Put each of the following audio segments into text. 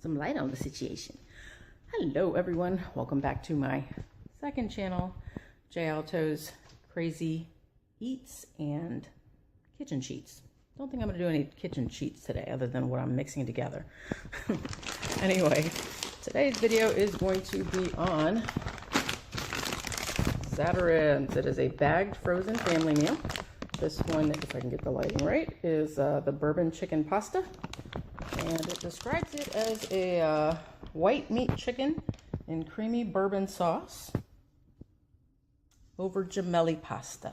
some light on the situation. Hello everyone, welcome back to my second channel, J Alto's Crazy Eats and Kitchen Sheets. Don't think I'm going to do any kitchen sheets today other than what I'm mixing together. Anyway, today's video is going to be on Zatarain'S. It is a bagged frozen family meal. This one, if I can get the lighting right, is the Bourbon chicken pasta. And it describes it as a white meat chicken in creamy bourbon sauce over gemelli pasta.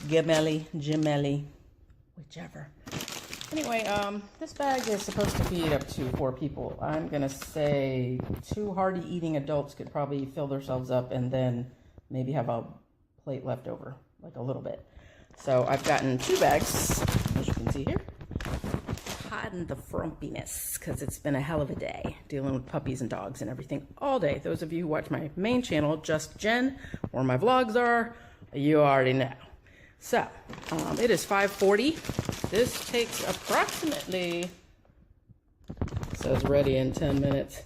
Gemelli, whichever. Anyway, this bag is supposed to feed up to 4 people. I'm gonna say 2 hearty eating adults could probably fill themselves up and then maybe have a plate left over, like a little bit. So I've gotten 2 bags, as you can see here. Hiding the frumpiness, because it's been a hell of a day dealing with puppies and dogs and everything all day. Those of you who watch my main channel, Just Jen, where my vlogs are, you already know. So, it is 5:40. This takes approximately, says ready in 10 minutes.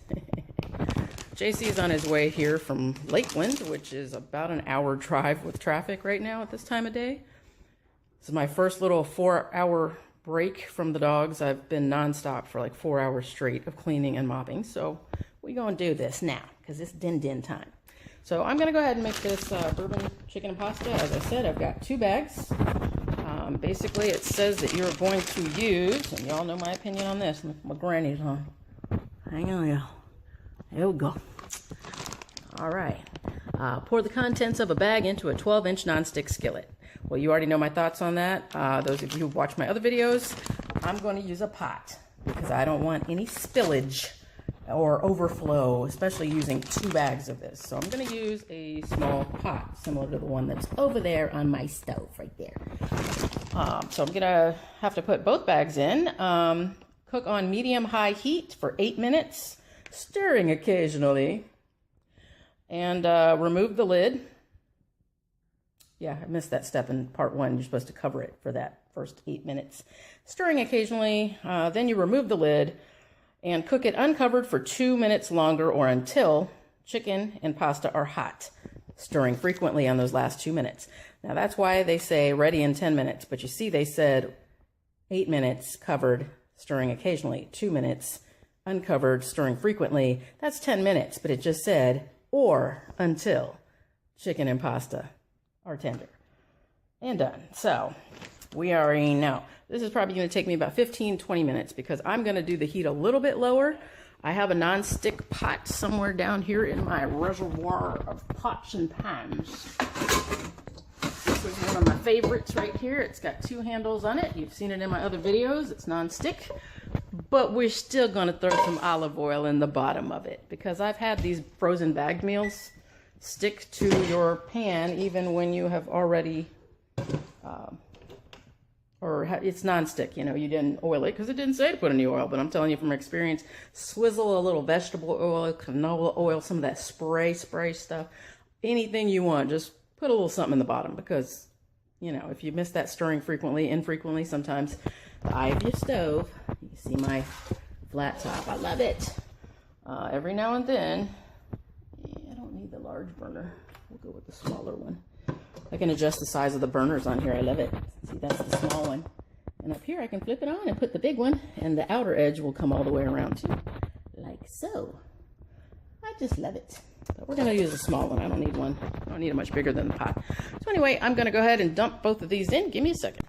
JC is on his way here from Lakeland, which is about an hour drive with traffic right now at this time of day. This is my first little 4-hour break from the dogs. I've been nonstop for like 4 hours straight of cleaning and mopping. So we're going to do this now because it's din time. So I'm going to go ahead and make this bourbon chicken and pasta. As I said, I've got 2 bags. Basically, it says that you're going to use, and y'all know my opinion on this, my granny's on. Hang on, y'all. There we go. All right. Pour the contents of a bag into a 12-inch nonstick skillet. Well, you already know my thoughts on that. Those of you who watch my other videos, I'm going to use a pot because I don't want any spillage or overflow, especially using 2 bags of this. So I'm going to use a small pot, similar to the one that's over there on my stove right there. So I'm going to have to put both bags in. Cook on medium-high heat for 8 minutes, stirring occasionally, and remove the lid. Yeah, I missed that step in part 1. You're supposed to cover it for that first 8 minutes. Stirring occasionally, then you remove the lid and cook it uncovered for 2 minutes longer or until chicken and pasta are hot, stirring frequently on those last 2 minutes. Now that's why they say ready in 10 minutes, but you see they said 8 minutes covered, stirring occasionally, 2 minutes uncovered, stirring frequently. That's 10 minutes, but it just said or until chicken and pasta are tender and done. So we already know this is probably going to take me about 15-20 minutes because I'm going to do the heat a little bit lower. I have a non-stick pot somewhere down here in my reservoir of pots and pans. This is one of my favorites right here. It's got 2 handles on it. You've seen it in my other videos. It's non-stick, but we're still going to throw some olive oil in the bottom of it because I've had these frozen bagged meals stick to your pan even when you have already, it's non-stick, you know, you didn't oil it because it didn't say to put any oil, but I'm telling you from experience, swizzle a little vegetable oil, canola oil, some of that spray stuff, anything you want, just put a little something in the bottom because, you know, if you miss that stirring infrequently, sometimes the eye of your stove, you see my flat top, I love it. Every now and then, the large burner. We'll go with the smaller one. I can adjust the size of the burners on here. I love it. See, that's the small one. And up here I can flip it on and put the big one, and the outer edge will come all the way around too. Like so. I just love it. But we're going to use a small one. I don't need one. I don't need it much bigger than the pot. So anyway, I'm going to go ahead and dump both of these in. Give me a second.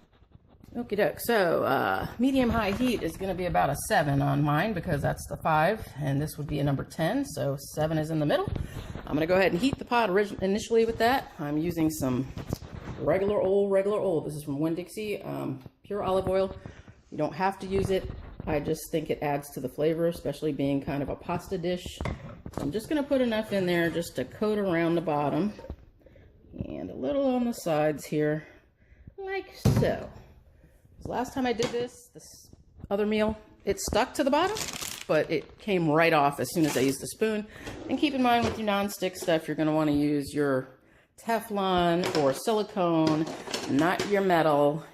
Okie doke. So medium-high heat is going to be about a 7 on mine because that's the 5, and this would be a number 10, so 7 is in the middle. I'm going to go ahead and heat the pot initially with that. I'm using some regular old. This is from Winn-Dixie, pure olive oil. You don't have to use it. I just think it adds to the flavor, especially being kind of a pasta dish. So I'm just going to put enough in there just to coat around the bottom and a little on the sides here, like so. Last time I did this other meal, it stuck to the bottom, but it came right off as soon as I used the spoon. And keep in mind with your non-stick stuff, you're going to want to use your Teflon or silicone, not your metal.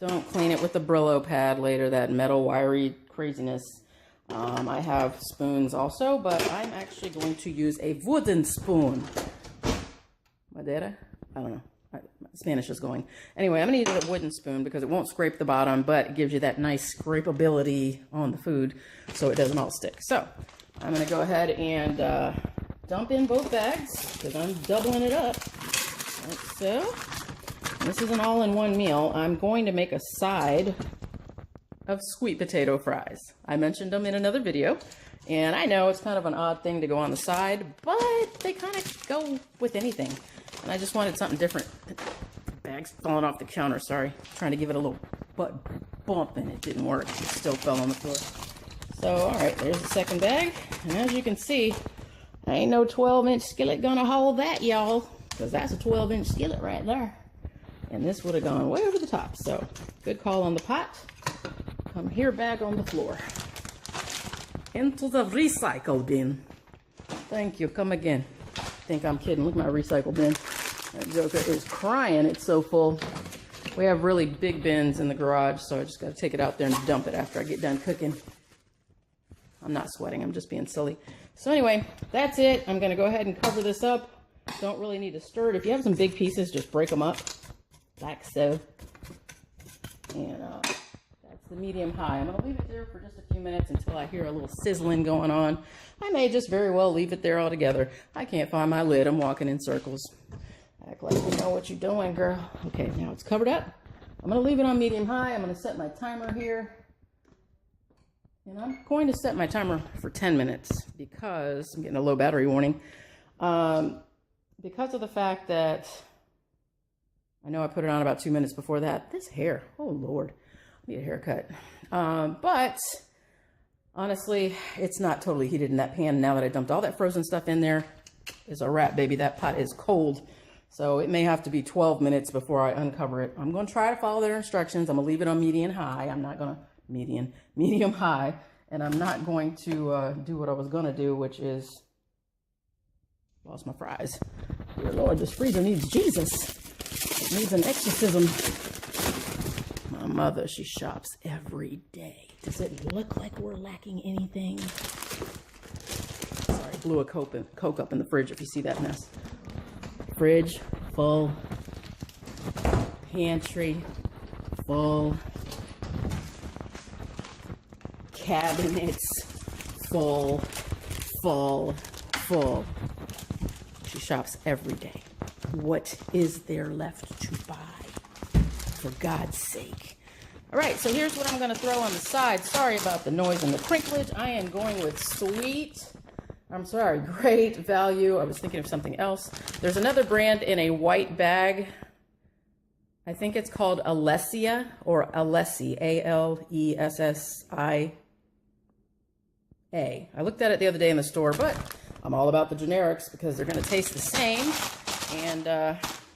Don't clean it with the Brillo pad later, that metal wiry craziness. I have spoons also, but I'm actually going to use a wooden spoon. Madera? I don't know. My Spanish is going. Anyway, I'm going to use a wooden spoon because it won't scrape the bottom, but it gives you that nice scrapeability on the food so it doesn't all stick. So I'm going to go ahead and dump in both bags because I'm doubling it up. Like so. This is an all-in-one meal. I'm going to make a side of sweet potato fries. I mentioned them in another video, and I know it's kind of an odd thing to go on the side, but they kind of go with anything. And I just wanted something different. The bag's falling off the counter, sorry. Trying to give it a little butt bump, and it didn't work. It still fell on the floor. So, alright, there's the second bag. And as you can see, ain't no 12-inch skillet gonna hold that, y'all, because that's a 12-inch skillet right there. And this would have gone way over the top. So, good call on the pot. Come here, bag on the floor. Into the recycle bin. Thank you. Come again. Think I'm kidding. Look at my recycle bin. That joker is crying. It's so full. We have really big bins in the garage, so I just got to take it out there and dump it after I get done cooking. I'm not sweating. I'm just being silly. So anyway, that's it. I'm going to go ahead and cover this up. Don't really need to stir it. If you have some big pieces, just break them up. Like so. And that's the medium high. I'm going to leave it there for just a few minutes until I hear a little sizzling going on. I may just very well leave it there altogether. I can't find my lid. I'm walking in circles. Act like you know what you're doing, girl. Okay, now it's covered up. I'm going to leave it on medium high. I'm going to set my timer here. And I'm going to set my timer for 10 minutes because I'm getting a low battery warning. Because of the fact that I know I put it on about 2 minutes before that. This hair, oh Lord, I need a haircut. But honestly, it's not totally heated in that pan. Now that I dumped all that frozen stuff in there, is a wrap, baby. That pot is cold. So it may have to be 12 minutes before I uncover it. I'm going to try to follow their instructions. I'm going to leave it on medium high. I'm not going to, medium high. And I'm not going to do what I was going to do, which is, lost my fries. Dear Lord, this freezer needs Jesus. It needs an exorcism. My mother, she shops every day. Does it look like we're lacking anything? Sorry, blew a Coke up in the fridge if you see that mess. Fridge full. Pantry full. Cabinets full. She shops every day. What is there left to buy? For God's sake. All right, so here's what I'm going to throw on the side. Sorry about the noise and the crinklage. I am going with great value. I was thinking of something else. There's another brand in a white bag. I think it's called Alessia or Alessi, Alessia. I looked at it the other day in the store, but I'm all about the generics because they're going to taste the same. And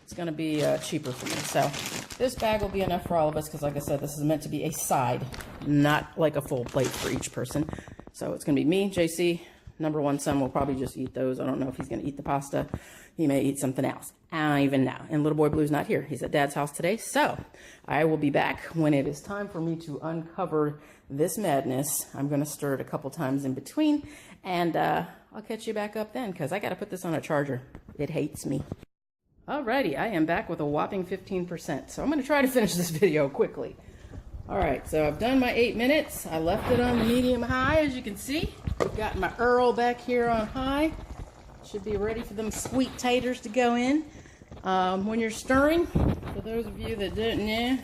it's going to be cheaper for me. So this bag will be enough for all of us because, like I said, this is meant to be a side, not like a full plate for each person. So it's going to be me, JC. Number one son will probably just eat those. I don't know if he's going to eat the pasta. He may eat something else. I don't even know. And little boy Blue's not here. He's at Dad's house today. So I will be back when it is time for me to uncover this madness. I'm going to stir it a couple times in between. And I'll catch you back up then because I got to put this on a charger. It hates me. Alrighty, I am back with a whopping 15%. So I'm going to try to finish this video quickly. Alright, so I've done my 8 minutes. I left it on the medium high, as you can see. I've got my Earl back here on high. Should be ready for them sweet taters to go in. When you're stirring, for those of you that didn't know,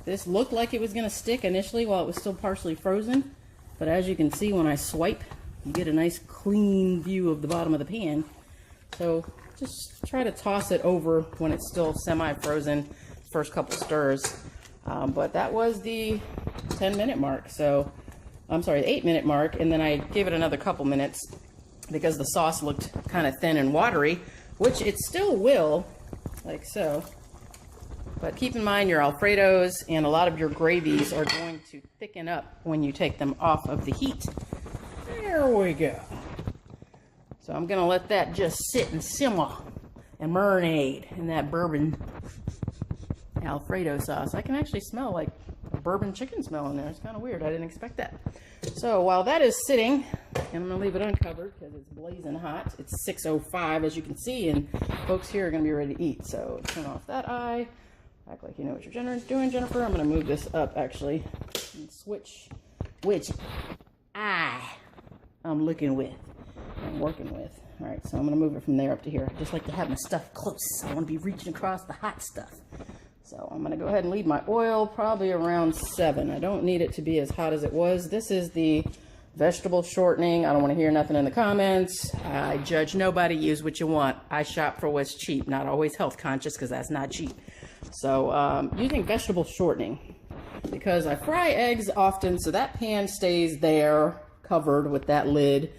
this looked like it was going to stick initially while it was still partially frozen. But as you can see, when I swipe, you get a nice clean view of the bottom of the pan. So just try to toss it over when it's still semi-frozen, first couple stirs. But that was the 10-minute mark. So, I'm sorry, the 8-minute mark. And then I gave it another couple minutes because the sauce looked kind of thin and watery, which it still will, like so. But keep in mind your Alfredos and a lot of your gravies are going to thicken up when you take them off of the heat. There we go. So I'm going to let that just sit and simmer and marinade in that bourbon Alfredo sauce. I can actually smell like a bourbon chicken smell in there. It's kind of weird. I didn't expect that. So while that is sitting, and I'm going to leave it uncovered because it's blazing hot. It's 6:05, as you can see, and folks here are going to be ready to eat. So turn off that eye. Act like you know what you're doing, Jennifer. I'm going to move this up, actually, and switch which eye I'm looking with and working with. All right, so I'm going to move it from there up to here. I just like to have my stuff close. I want to be reaching across the hot stuff. So I'm going to go ahead and leave my oil probably around 7. I don't need it to be as hot as it was. This is the vegetable shortening. I don't want to hear nothing in the comments. I judge nobody. Use what you want. I shop for what's cheap, not always health conscious, because that's not cheap. So using vegetable shortening, because I fry eggs often, so that pan stays there covered with that lid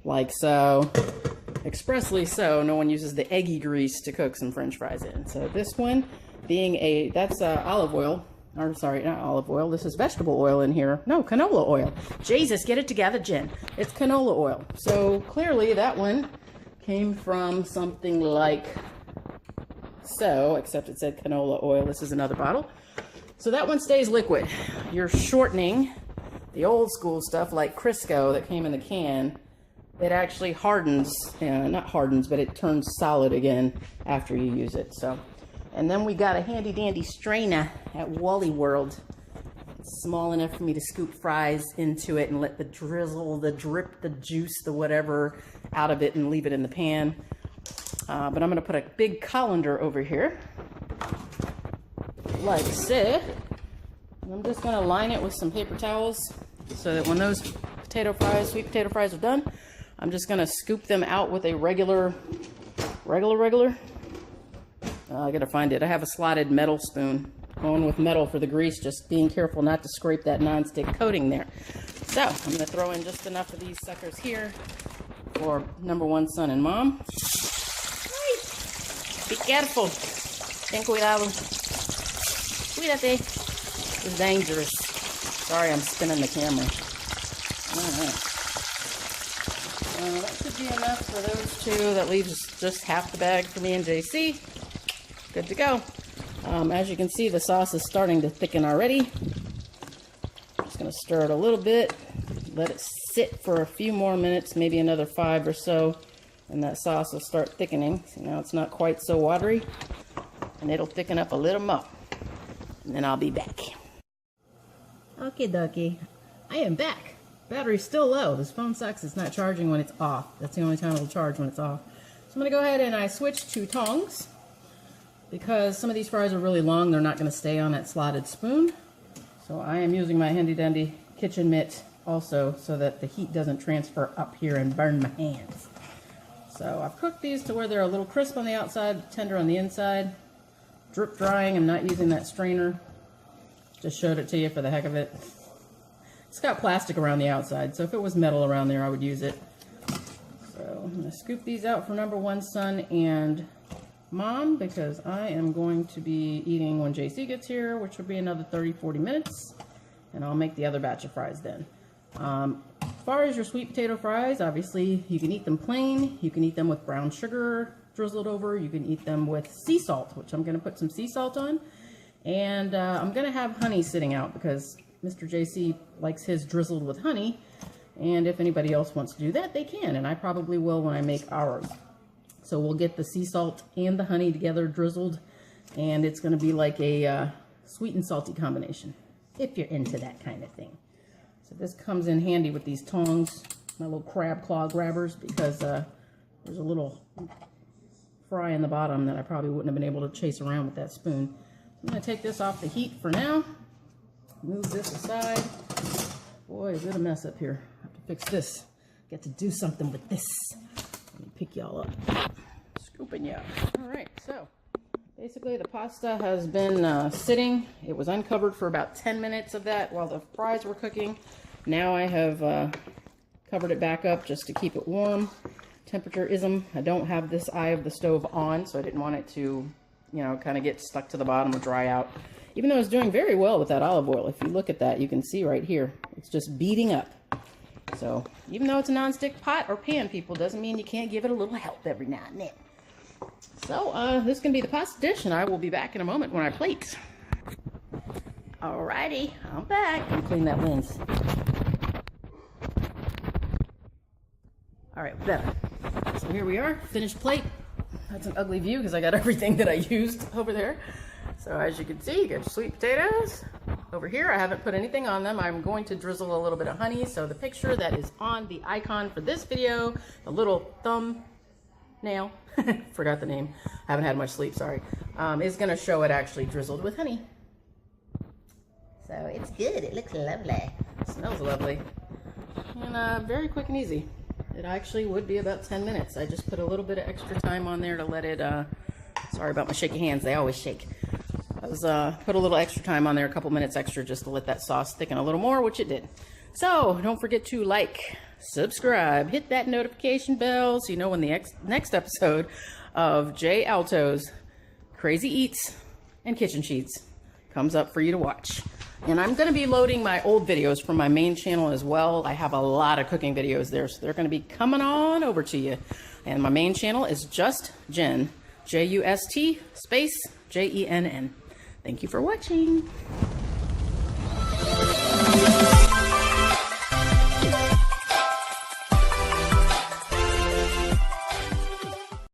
like so. Expressly so, no one uses the eggy grease to cook some french fries in. So this one being that's olive oil, or sorry, not olive oil, this is vegetable oil in here. No, canola oil. Jesus, get it together, Jen. It's canola oil. So clearly that one came from something like so, except it said canola oil. This is another bottle. So that one stays liquid. You're shortening the old school stuff like Crisco that came in the can. It actually hardens, not hardens, but it turns solid again after you use it. So, and then we got a handy dandy strainer at Wally World. It's small enough for me to scoop fries into it and let the drizzle, the drip, the juice, the whatever out of it and leave it in the pan. But I'm going to put a big colander over here, like so. I'm just going to line it with some paper towels so that when those potato fries, sweet potato fries are done, I'm just going to scoop them out with a regular. I got to find it. I have a slotted metal spoon. Going with metal for the grease, just being careful not to scrape that nonstick coating there. So I'm going to throw in just enough of these suckers here for number one son and mom. Be careful. Ten cuidado. Cuídate. It's dangerous. Sorry, I'm spinning the camera. All right. That should be enough for those two. That leaves just half the bag for me and JC. Good to go. As you can see, the sauce is starting to thicken already. Just going to stir it a little bit. Let it sit for a few more minutes, maybe another 5 or so. And that sauce will start thickening. See, now it's not quite so watery. And it'll thicken up a little more. And then I'll be back. Okie dokie. I am back. Battery's still low. This phone sucks. It's not charging when it's off. That's the only time it'll charge, when it's off. So I'm going to go ahead and I switch to tongs. Because some of these fries are really long, they're not going to stay on that slotted spoon. So I am using my handy dandy kitchen mitt also so that the heat doesn't transfer up here and burn my hands. So I've cooked these to where they're a little crisp on the outside, tender on the inside. Drip drying, I'm not using that strainer. Just showed it to you for the heck of it. It's got plastic around the outside, so if it was metal around there, I would use it. So I'm going to scoop these out for number one son and mom, because I am going to be eating when JC gets here, which will be another 30-40 minutes, and I'll make the other batch of fries then. As far as your sweet potato fries, obviously you can eat them plain, you can eat them with brown sugar drizzled over, you can eat them with sea salt, which I'm going to put some sea salt on, and I'm going to have honey sitting out because Mr. JC likes his drizzled with honey, and if anybody else wants to do that, they can, and I probably will when I make ours. So we'll get the sea salt and the honey together drizzled, and it's going to be like a sweet and salty combination, if you're into that kind of thing. So this comes in handy with these tongs, my little crab claw grabbers, because there's a little fry in the bottom that I probably wouldn't have been able to chase around with that spoon. I'm going to take this off the heat for now, move this aside. Boy, is it a mess up here. I have to fix this. Get to do something with this. Let me pick y'all up. Scooping you up. All right, so basically the pasta has been sitting. It was uncovered for about 10 minutes of that while the fries were cooking. Now I have covered it back up just to keep it warm. Temperature-ism. I don't have this eye of the stove on, so I didn't want it to, you know, kind of get stuck to the bottom or dry out. Even though it's doing very well with that olive oil. If you look at that, you can see right here. It's just beating up. So, even though it's a non-stick pot or pan, people, doesn't mean you can't give it a little help every now and then. So, this is going to be the pasta dish, and I will be back in a moment when I plate. Alrighty, I'm back. Let me clean that lens. Alright, better. So here we are, finished plate. That's an ugly view because I got everything that I used over there. So as you can see, you got your sweet potatoes. Over here, I haven't put anything on them. I'm going to drizzle a little bit of honey. So the picture that is on the icon for this video, the little thumbnail, forgot the name, haven't had much sleep, sorry, is gonna show it actually drizzled with honey. So it's good, it looks lovely. It smells lovely. And very quick and easy. It actually would be about 10 minutes. I just put a little bit of extra time on there to let it, sorry about my shaky hands, they always shake. I was, put a little extra time on there, a couple minutes extra just to let that sauce thicken a little more, which it did. So don't forget to like, subscribe, hit that notification bell so you know when the next episode of J Alto's Crazy Eats and Kitchen Sheets comes up for you to watch. And I'm going to be loading my old videos from my main channel as well. I have a lot of cooking videos there, so they're going to be coming on over to you. And my main channel is Just Jen, J-U-S-T space J-E-N-N. Thank you for watching.